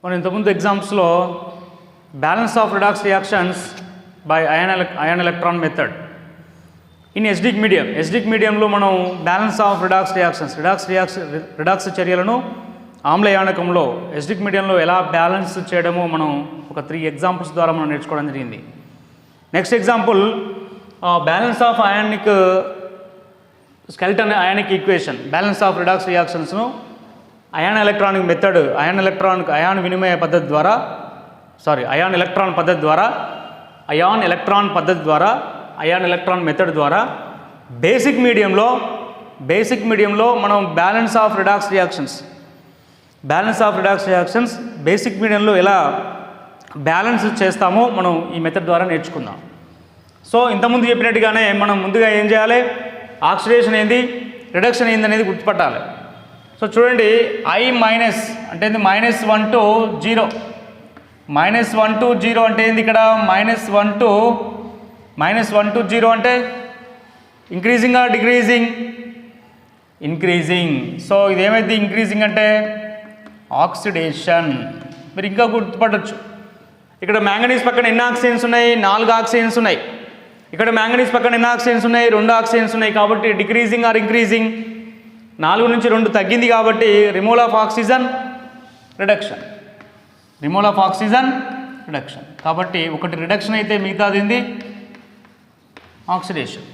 మనం ఇంతకుముందు ఎగ్జామ్స్లో balance of redox reactions by ion electron method in acidic మీడియంలో మనం balance of redox reactions redox చర్యలను ఆమ్లయానకంలో ఎసిడిక్ మీడియంలో ఎలా బ్యాలెన్స్ చేయడమో మనం ఒక 3 ఎగ్జాంపుల్స్ ద్వారా మనం నేర్చుకోవడం జరిగింది. Next example balance of skeleton ionic equation, balance of redox రియాక్షన్స్ను ion electronic method ion electron method ద్వారా బేసిక్ మీడియంలో మనం balance of redox reactions basic మీడియంలో ఎలా బ్యాలెన్స్ చేస్తామో మనం ఈ మెథడ్ ద్వారా నేర్చుకుందాం. సో ఇంతకుముందు చెప్పినట్టుగానే మనం ముందుగా ఏం చేయాలి, ఆక్సిడేషన్ ఏంది, రిడక్షన్ ఏంది అనేది గుర్తుపట్టాలి. సో చూడండి, I మైనస్ అంటే ఏంది, -1 to 0, -1 to 0 అంటే ఏంది, ఇక్కడ -1 to 0 అంటే increasing or decreasing, increasing. So ఇదేమైంది, ఇంక్రీజింగ్ అంటే ఆక్సిడేషన్. మీరు ఇంకా గుర్తుపట్టచ్చు, ఇక్కడ మ్యాంగనీస్ పక్కన ఎన్ని ఆక్సిజన్స్ ఉన్నాయి, 4 ఆక్సిజన్స్ ఉన్నాయి. ఇక్కడ మ్యాంగనీస్ పక్కన ఎన్ని ఆక్సిజన్స్ ఉన్నాయి, 2 ఆక్సిజన్స్ ఉన్నాయి. కాబట్టి డిక్రీజింగ్ ఆర్ ఇంక్రీజింగ్, 4 నుంచి 2 తగ్గింది కాబట్టి రిమూవల్ ఆఫ్ ఆక్సిజన్ రిడక్షన్. కాబట్టి ఒకటి రిడక్షన్ అయితే మిగతాది ఏంది, ఆక్సిడేషన్.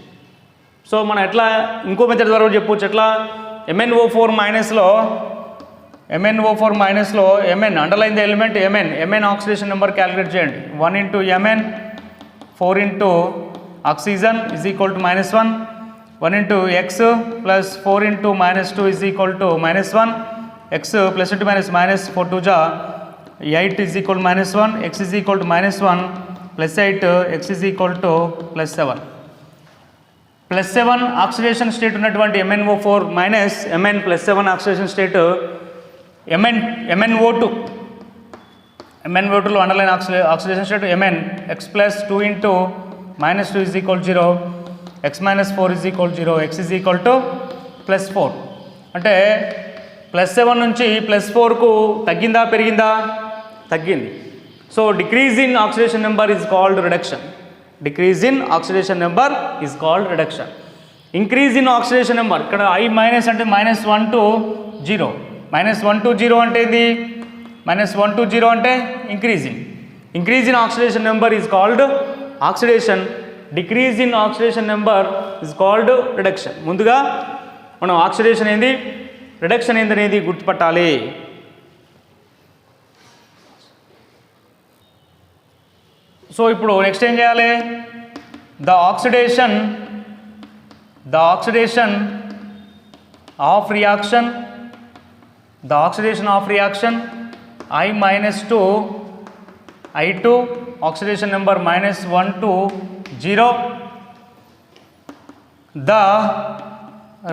సో మనం ఎట్లా ఇంకో మెథడ్ ద్వారా చెప్పవచ్చు, ఎట్లా MnO4 మైనస్లో Mn underline the element Mn oxidation number calculate చేయండి. 1 into Mn 4 into oxygen is equal to -1, 1 into X plus 4 into -2 is equal to -1, X plus into -4 2 ja 8 is equal to -1, X is equal to -1 plus 8, X is equal to +7. +7 oxidation state ఉన్నటువంటి MnO4 minus Mn +7 oxidation state MnO2లో underline oxidation state Mn, X plus 2 into -2 is equal to 0, X minus 4 is equal to 0, X is equal to +4. అంటే +7 నుంచి +4కు తగ్గిందా పెరిగిందా, తగ్గింది. So decrease in oxidation number is called reduction. Increase in oxidation number, ఇక్కడ I minus అంటే -1 to 0, -1 to 0 అంటే ఏంది, -1 to 0 అంటే increase in oxidation number is called oxidation. Decrease in oxidation number is called reduction. ముందుగా మనం oxidation ఏంది, reduction ఏంది అనేది గుర్తుపట్టాలి. సో ఇప్పుడు నెక్స్ట్ ఏం చేయాలి, the oxidation of reaction I minus 2 I2 oxidation number -1 to 0. The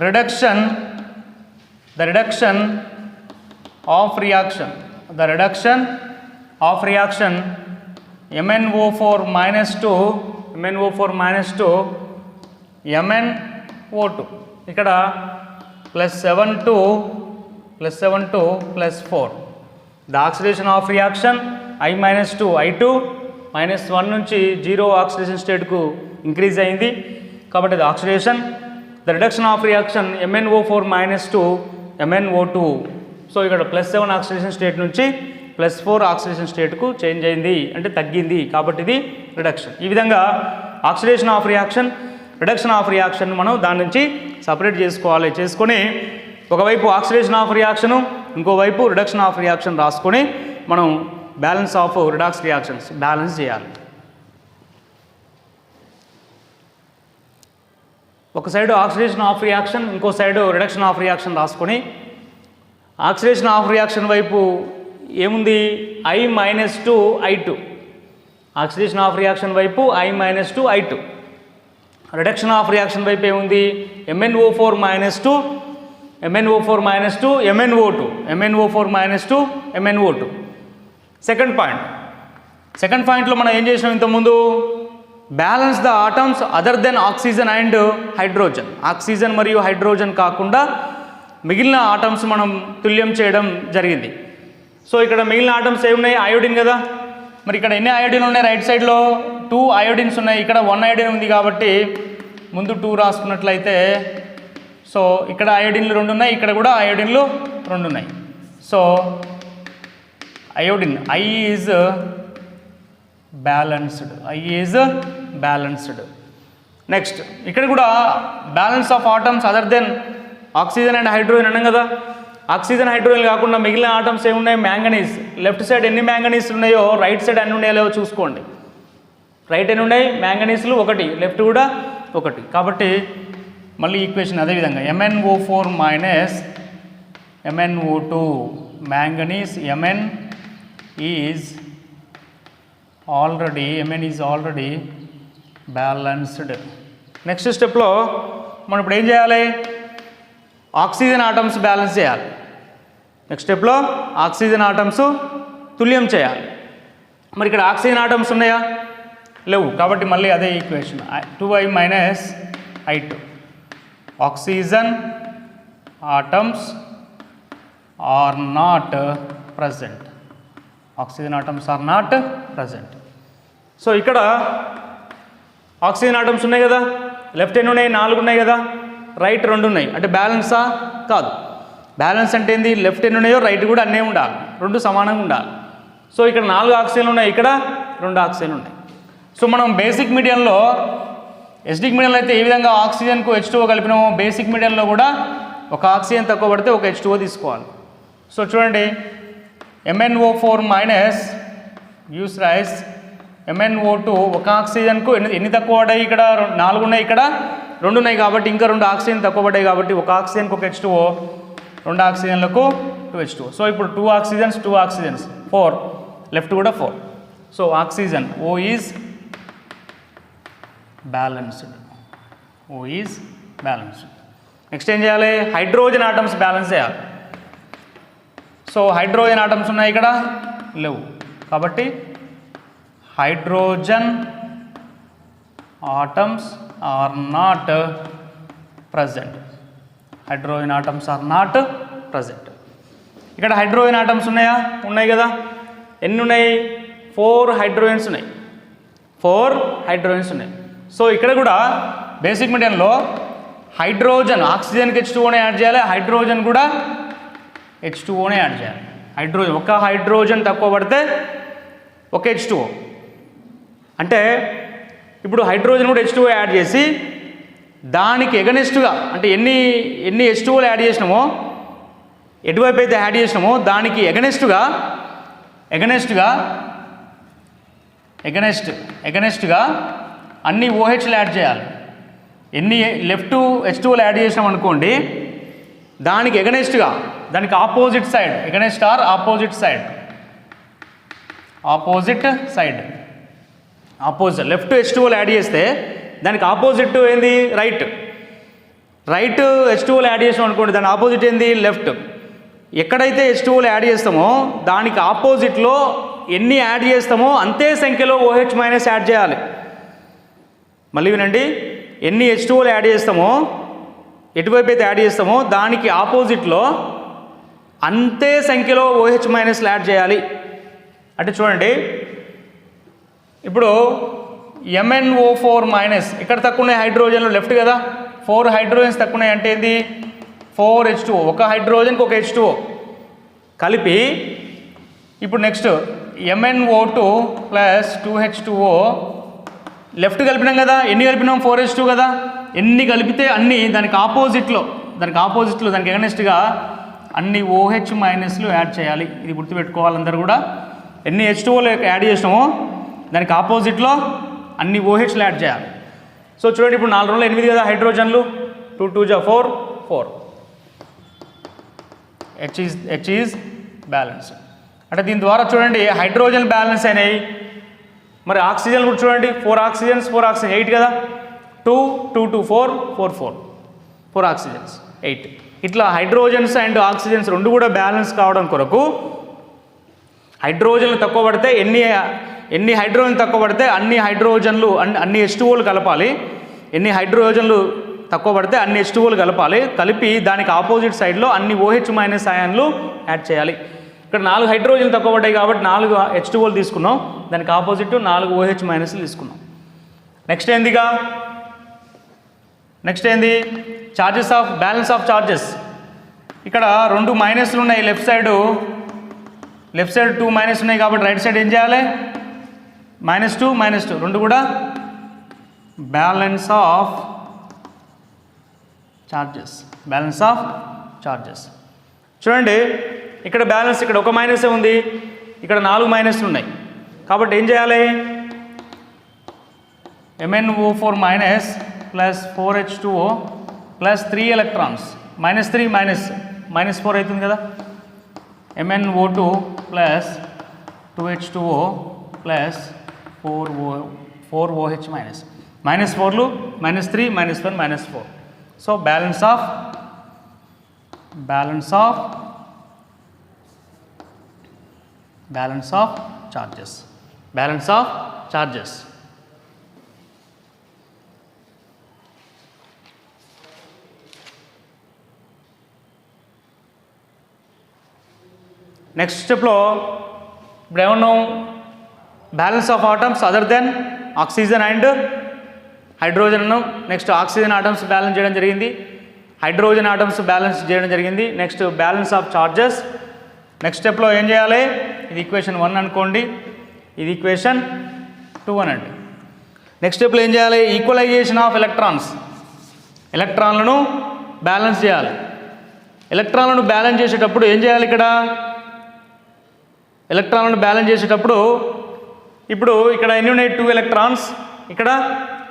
reduction of reaction MnO4 minus 2 MnO2 ఇక్కడ +7 to +4. The oxidation of reaction I minus 2 I2 -1 నుంచి 0 ఆక్సిడేషన్ స్టేట్కు ఇంక్రీజ్ అయింది కాబట్టి అది oxidation. The reduction of reaction MnO4 -2 MnO2. So ఇక్కడ +7 oxidation state నుంచి +4 oxidation స్టేట్కు change అయింది అంటే తగ్గింది కాబట్టి ఇది రిడక్షన్. ఈ విధంగా oxidation of reaction, reduction of reaction మనం దాని నుంచి సపరేట్ చేసుకొని ఒకవైపు ఆక్సిడేషన్ ఆఫ్ రియాక్షను, ఇంకోవైపు రిడక్షన్ ఆఫ్ రియాక్షన్ రాసుకొని మనం balance of redox reactions balance చేయాలి. ఒక సైడు ఆక్సిడేషన్ ఆఫ్ రియాక్షన్, ఇంకో సైడు రిడక్షన్ ఆఫ్ రియాక్షన్ రాసుకొని ఆక్సిడేషన్ ఆఫ్ రియాక్షన్ వైపు ఏముంది I minus 2 I2, oxidation of reaction వైపు I minus 2 I2. Reduction of reaction వైపు ఏముంది MnO4 -2 MnO4 -2 MnO2 MnO2. Second పాయింట్లో మనం ఏం చేసినాం ఇంతకుముందు, balance the atoms other than oxygen and hydrogen. Oxygen మరియు హైడ్రోజన్ కాకుండా మిగిలిన ఆటమ్స్ మనం తుల్యం చేయడం జరిగింది. సో ఇక్కడ మిగిలిన ఆటమ్స్ ఏమున్నాయి, అయోడిన్ కదా. మరి ఇక్కడ ఎన్ని అయోడిన్ ఉన్నాయి, రైట్ సైడ్లో 2 అయోడిన్స్ ఉన్నాయి, ఇక్కడ 1 అయోడిన్ ఉంది కాబట్టి ముందు 2 రాసుకున్నట్లయితే సో ఇక్కడ అయోడిన్లు 2 ఉన్నాయి, ఇక్కడ కూడా అయోడిన్లు 2 ఉన్నాయి. So iodine I is balanced. Next ఇక్కడ కూడా balance of atoms other than oxygen and hydrogen అన్నాం కదా. ఆక్సిజన్ హైడ్రోజన్ కాకుండా మిగిలిన ఆటమ్స్ ఏమున్నాయి, మ్యాంగనీస్. లెఫ్ట్ సైడ్ ఎన్ని మ్యాంగనీస్ ఉన్నాయో రైట్ సైడ్ అన్ని ఉన్నాయో చూసుకోండి. రైట్ ఎన్ని ఉన్నాయి, మ్యాంగనీస్లు 1, లెఫ్ట్ కూడా 1. కాబట్టి మళ్ళీ ఈక్వేషన్ అదేవిధంగా MnO4 minus MnO2 manganese Mn is already balanced. Next స్టెప్లో మనం ఇప్పుడు ఏం చేయాలి, ఆక్సిజన్ ఆటమ్స్ బ్యాలెన్స్ చేయాలి. నెక్స్ట్ స్టెప్లో ఆక్సిజన్ ఆటమ్స్ తుల్యం చేయాలి. మరి ఇక్కడ ఆక్సిజన్ ఆటమ్స్ ఉన్నాయా, లేవు. కాబట్టి మళ్ళీ అదే equation 2I minus I2. Oxygen atoms are not present. So ఇక్కడ ఆక్సిజన్ ఆటమ్స్ ఉన్నాయి కదా, లెఫ్ట్ ఎన్ని ఉన్నాయి, 4 ఉన్నాయి కదా, రైట్ 2 ఉన్నాయి. అంటే బ్యాలెన్సా, కాదు. బ్యాలెన్స్ అంటే ఏంది, లెఫ్ట్ ఎన్ని ఉన్నాయో రైట్ కూడా అన్నీ ఉండాలి, 2 సమానంగా ఉండాలి. సో ఇక్కడ 4 ఆక్సిజన్లు ఉన్నాయి, ఇక్కడ 2 ఆక్సిజన్లు ఉన్నాయి. సో మనం బేసిక్ మీడియంలో ఎసిడిక్ మీడియంలో అయితే ఏ విధంగా ఆక్సిజన్కు H2O కలిపినామో బేసిక్ మీడియంలో కూడా ఒక ఆక్సిజన్ తక్కువ పడితే ఒక H2O తీసుకోవాలి. సో చూడండి MnO4 minus use rice MnO2 ఒక ఆక్సిజన్కు ఎన్ని తక్కువ పడ్డాయి, ఇక్కడ 4 ఉన్నాయి, ఇక్కడ 2 ఉన్నాయి కాబట్టి ఇంకా 2 ఆక్సిజన్ తక్కువ పడ్డాయి కాబట్టి ఒక ఆక్సిజన్కు ఒక H2O, 2 ఆక్సిజన్లకు 2 H2O. సో ఇప్పుడు 2 ఆక్సిజన్స్ 4, లెఫ్ట్ కూడా 4. So oxygen O is balanced. Next ఏం చేయాలి, హైడ్రోజన్ ఆటమ్స్ బ్యాలెన్స్ చేయాలి. సో హైడ్రోజన్ ఆటమ్స్ ఉన్నాయి, ఇక్కడ లేవు కాబట్టి hydrogen atoms are not present. ఇక్కడ హైడ్రోజన్ ఆటమ్స్ ఉన్నాయా, ఉన్నాయి కదా. ఎన్ని ఉన్నాయి, 4 హైడ్రోజన్స్ ఉన్నాయి. సో ఇక్కడ కూడా బేసిక్ మీడియంలో హైడ్రోజన్ ఆక్సిజన్కి H2Oనే యాడ్ చేయాలి, హైడ్రోజన్ కూడా H2Oనే యాడ్ చేయాలి. ఒక హైడ్రోజన్ తక్కువ పడితే ఒక H2O. అంటే ఇప్పుడు హైడ్రోజన్ కూడా H2O యాడ్ చేసి దానికి ఎగనెస్ట్గా అంటే ఎన్ని H2Oలు యాడ్ చేసినామో, ఎటువైపు అయితే యాడ్ చేసినామో దానికి ఎగనెస్ట్గా అన్ని OHలు యాడ్ చేయాలి. ఎన్ని లెఫ్ట్ H2Oలు యాడ్ చేసినాం అనుకోండి, దానికి ఎగనెస్ట్గా దానికి opposite side, against or opposite side left H2Oలు యాడ్ చేస్తే దానికి ఆపోజిట్ ఏంది, రైట్ H2Oలు యాడ్ చేసాం అనుకోండి, దాని ఆపోజిట్ ఏంది, లెఫ్ట్. ఎక్కడైతే H2Oలు యాడ్ చేస్తామో దానికి ఆపోజిట్లో ఎన్ని యాడ్ చేస్తామో అంతే సంఖ్యలో OH మైనస్ యాడ్ చేయాలి. మళ్ళీ వినండి, ఎన్ని H2Oలు యాడ్ చేస్తామో, ఎటువైపు అయితే యాడ్ చేస్తామో దానికి ఆపోజిట్లో అంతే సంఖ్యలో OH మైనస్లు యాడ్ చేయాలి. అంటే చూడండి, ఇప్పుడు MnO4 మైనస్ ఇక్కడ తక్కువ ఉన్నాయి హైడ్రోజన్లు, లెఫ్ట్ కదా. 4 హైడ్రోజన్స్ తక్కువ ఉన్నాయి అంటే ఏంది, 4 H2O. ఒక హైడ్రోజన్కి ఒక H2O కలిపి ఇప్పుడు next MnO2 plus 2H2O left కలిపినాం కదా. ఎన్ని కలిపినాం, 4H2 కదా. ఎన్ని కలిపితే అన్ని దానికి ఆపోజిట్లో దానికి ఎగనెస్ట్గా అన్ని OH మైనస్లు యాడ్ చేయాలి. ఇది గుర్తుపెట్టుకోవాలి అందరూ కూడా. ఎన్ని H2Oలు యాడ్ చేసినామో దానికి ఆపోజిట్లో అన్ని OHలు యాడ్ చేయాలి. సో చూడండి, ఇప్పుడు 4 2 8 కదా హైడ్రోజన్లు, 2 2 4 H ఈజ్ బ్యాలెన్స్. అంటే దీని ద్వారా చూడండి హైడ్రోజన్ బ్యాలెన్స్ అయినాయి. మరి ఆక్సిజన్ కూడా చూడండి, 4 ఆక్సిజన్స్ 8 కదా. 2 2 2 4 ఆక్సిజన్స్ 8. ఇట్లా హైడ్రోజన్స్ అండ్ ఆక్సిజన్స్ 2 కూడా బ్యాలెన్స్ కావడం కొరకు హైడ్రోజన్లు తక్కువ పడితే ఎన్ని హైడ్రోజన్ తక్కువ పడితే అన్ని హైడ్రోజన్లు అన్ని H2Oలు కలపాలి. ఎన్ని హైడ్రోజన్లు తక్కువ పడితే అన్ని H2Oలు కలిపి దానికి ఆపోజిట్ సైడ్లో అన్ని OH మైనస్ అయాన్లు యాడ్ చేయాలి. ఇక్కడ 4 హైడ్రోజన్లు తక్కువ పడ్డాయి కాబట్టి 4 H2Oలు తీసుకున్నాం, దానికి ఆపోజిట్ 4 OH మైనస్లు తీసుకున్నాం. నెక్స్ట్ ఏంది charges of balance of charges. ఇక్కడ 2 మైనస్లు ఉన్నాయి, లెఫ్ట్ సైడ్ 2 మైనస్ ఉన్నాయి కాబట్టి రైట్ సైడ్ ఏం చేయాలి, -2 -2 రెండు కూడా బ్యాలెన్స్ ఆఫ్ చార్జెస్. చూడండి ఇక్కడ బ్యాలెన్స్, ఇక్కడ ఒక మైనసే ఉంది, ఇక్కడ 4 మైనస్లు ఉన్నాయి కాబట్టి ఏం చేయాలి, MnO4 minus plus 4H2O plus 3 electrons, -3 -4 అవుతుంది కదా, MnO2 plus 2H2O plus 4OH minus, -4లు -3 -1 -4. So balance of charges. Next స్టెప్లో ఇప్పుడు ఏమన్నాం, balance of atoms other than oxygen and hydrogen అన్నాం. నెక్స్ట్ ఆక్సిజన్ ఆటమ్స్ బ్యాలెన్స్ చేయడం జరిగింది, హైడ్రోజన్ ఆటమ్స్ బ్యాలెన్స్ చేయడం జరిగింది. Next balance of charges. Next స్టెప్లో ఏం చేయాలి, ఇది ఈక్వేషన్ 1 అనుకోండి, ఇది ఈక్వేషన్ 2 అనండి. నెక్స్ట్ స్టెప్లో ఏం చేయాలి, ఈక్వలైజేషన్ ఆఫ్ ఎలక్ట్రాన్లను బ్యాలెన్స్ చేయాలి. ఎలక్ట్రాన్లను బ్యాలెన్స్ చేసేటప్పుడు ఏం చేయాలి, ఇక్కడ ఎలక్ట్రాన్లను బ్యాలెన్స్ చేసేటప్పుడు ఇప్పుడు ఇక్కడ ఎన్ని ఉన్నాయి, 2 ఎలక్ట్రాన్స్, ఇక్కడ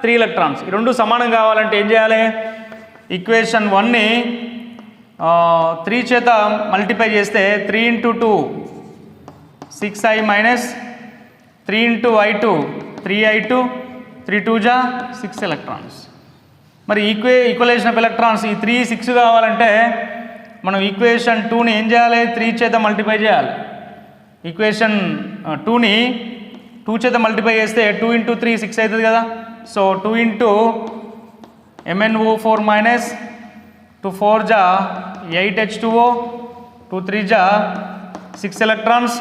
3 ఎలక్ట్రాన్స్, ఈ రెండు సమానం కావాలంటే ఏం చేయాలి, ఈక్వేషన్ 1ని 3 చేత మల్టిప్లై చేస్తే 3 × 2 6i మైనస్ 3 × I2 3i2 3 2 జా 6 ఎలక్ట్రాన్స్. మరి ఈక్వలైజేషన్ ఆఫ్ ఎలక్ట్రాన్స్ ఈ 3 6 కావాలంటే మనం ఈక్వేషన్ 2ని ఏం చేయాలి, 3 చేత మల్టిప్లై చేయాలి. ఈక్వేషన్ 2ని 2 చేత మల్టిప్లై చేస్తే 2 × 3 6 అవుతుంది కదా. సో 2 × MnO4 మైనస్ 2 4 జా 8H2O 2 3 జా 6 ఎలక్ట్రాన్స్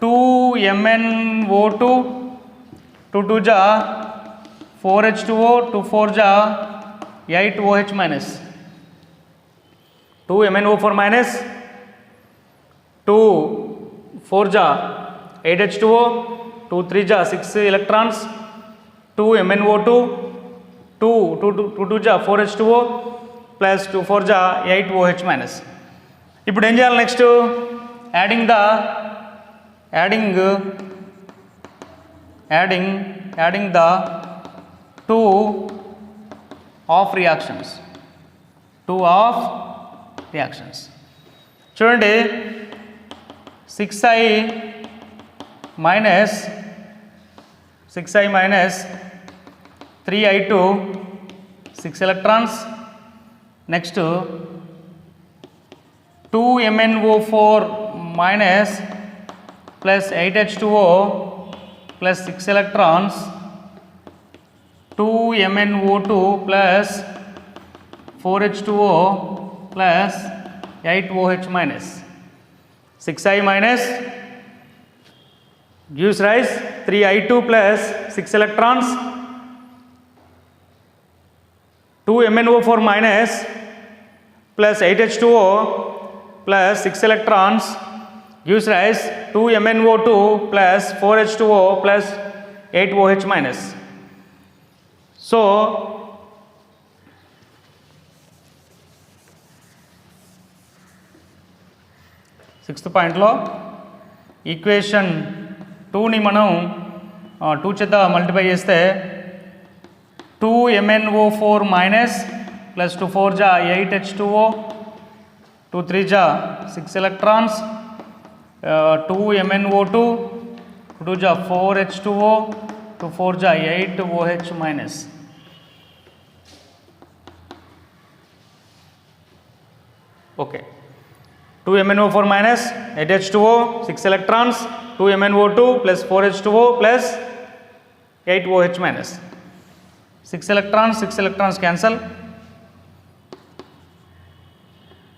2 MnO2 2 2 జా 4H2O 2 4 జా 8 OH మైనస్ 2 MnO4 మైనస్ 2 4 జా 8H2O 2 3 జా 6 ఎలక్ట్రాన్స్ 2 MnO2 2 2 జా 4H2O ప్లస్ 2 4 జా 8 OH మైనస్. ఇప్పుడు ఏం చేయాలి, next adding the 2 of reactions. చూడండి 6i minus 3i2 6 electrons. Next 2 MnO4 minus plus 8H2O plus 6 electrons 2 MnO2 plus 4H2O plus 8 OH minus. 6i minus gives rise 3i2 plus 6 electrons 2 MnO4 minus plus 8H2O plus 6 electrons gives rise 2 MnO2 plus 4H2O plus 8 OH minus. So sixth పాయింట్లో equation 2ని మనం 2 చేత multiply చేస్తే 2 MnO4 minus plus 2 4 జా 8H2O 2 3 జా 6 electrons 2 MnO2 2 జా 4H2O 2 4 జా 8 OH minus. Okay, 2 MnO4 minus 8H2O 6 electrons 2 MnO2 plus 4H2O plus 8 OH minus. 6 electrons cancel.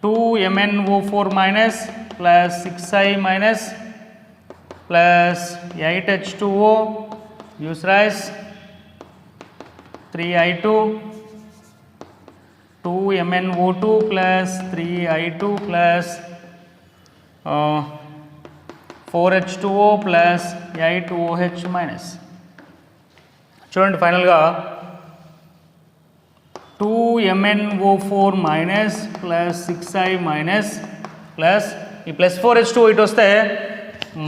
2 MnO4 minus plus 6i minus plus 8H2O gives rise 3i2 2MnO2 plus 3i2 plus 4H2O plus 8OH minus. చూడండి ఫైనల్గా 2MnO4 minus plus 6i minus plus ఈ plus 4H2O ఇటు వస్తే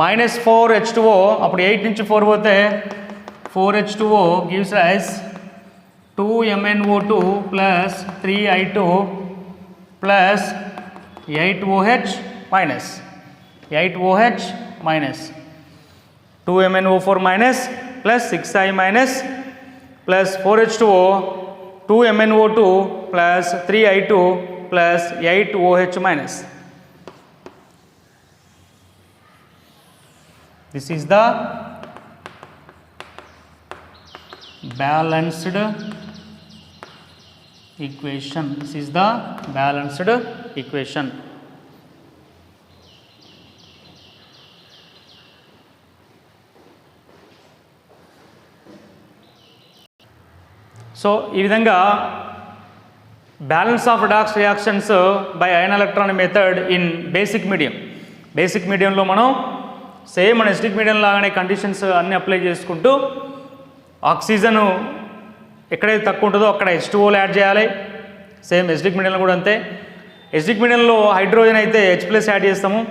minus 4H2O, అప్పుడు 8 నుంచి 4 పోతే 4H2O gives rise 2MnO2 plus 3i2 plus 8OH minus 8OH minus 2MnO4 minus plus 6i minus plus 4H2O 2MnO2 plus 3i2 plus 8OH minus. This is the balanced equation. This is the balanced equation. So ఈ విధంగా balance of redox reactions by ion electron method in basic medium. Basic మీడియంలో మనం same మన acidic medium లాగానే conditions అన్నీ apply చేసుకుంటూ oxygen ఎక్కడైతే తక్కువ ఉంటుందో అక్కడ H2Oలు యాడ్ చేయాలి. సేమ్ ఎసిడిక్ మీడియంలో కూడా అంతే. ఎసిడిక్ మీడియంలో హైడ్రోజన్ అయితే H+ యాడ్ చేస్తాము.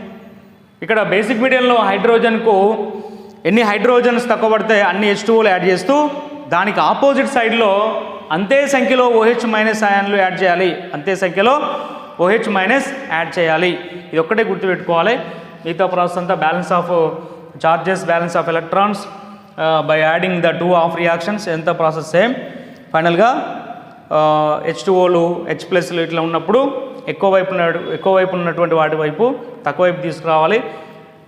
ఇక్కడ బేసిక్ మీడియంలో హైడ్రోజన్కు ఎన్ని హైడ్రోజన్స్ తక్కువ పడితే అన్ని H2Oలు యాడ్ చేస్తూ దానికి ఆపోజిట్ సైడ్లో అంతే సంఖ్యలో OH మైనస్ అయాన్లు యాడ్ చేయాలి. అంతే సంఖ్యలో OH మైనస్ యాడ్ చేయాలి. ఇది ఒక్కటే గుర్తుపెట్టుకోవాలి. మిగతా ప్రాసెస్ అంతా balance of charges, balance of electrons by adding the two of reactions ఎంత ప్రాసెస్ సేమ్. ఫైనల్గా H2Oలు H+లు ఇట్లా ఉన్నప్పుడు ఎక్కువ వైపు ఉన్నటువంటి వాటి వైపు తక్కువ వైపు తీసుకురావాలి.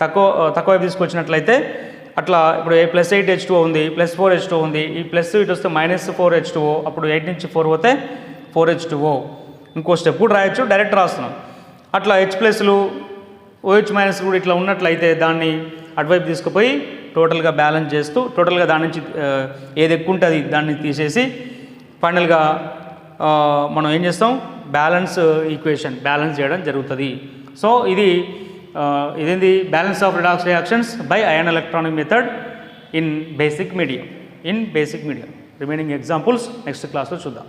తక్కువ వైపు తీసుకొచ్చినట్లయితే అట్లా ఇప్పుడు +8H2O ఉంది, +4H2O ఉంది, ఈ ప్లస్ ఇటు వస్తే -4H2O, అప్పుడు 8 నుంచి 4 పోతే 4H2O. ఇంకో స్టెప్ కూడా రాయొచ్చు, డైరెక్ట్ రాస్తున్నాం. అట్లా H+లు OH మైనస్ కూడా ఇట్లా ఉన్నట్లయితే దాన్ని అటువైపు తీసుకుపోయి టోటల్గా బ్యాలెన్స్ చేస్తూ టోటల్గా దాని నుంచి ఏది ఎక్కువ ఉంటుంది దాన్ని తీసేసి ఫైనల్గా మనం ఏం చేస్తాం, బ్యాలెన్స్ ఈక్వేషన్ బ్యాలెన్స్ చేయడం జరుగుతుంది. సో ఇదేంది balance of redox reactions by ion electronic method in basic medium. Remaining examples next క్లాస్లో చూద్దాం.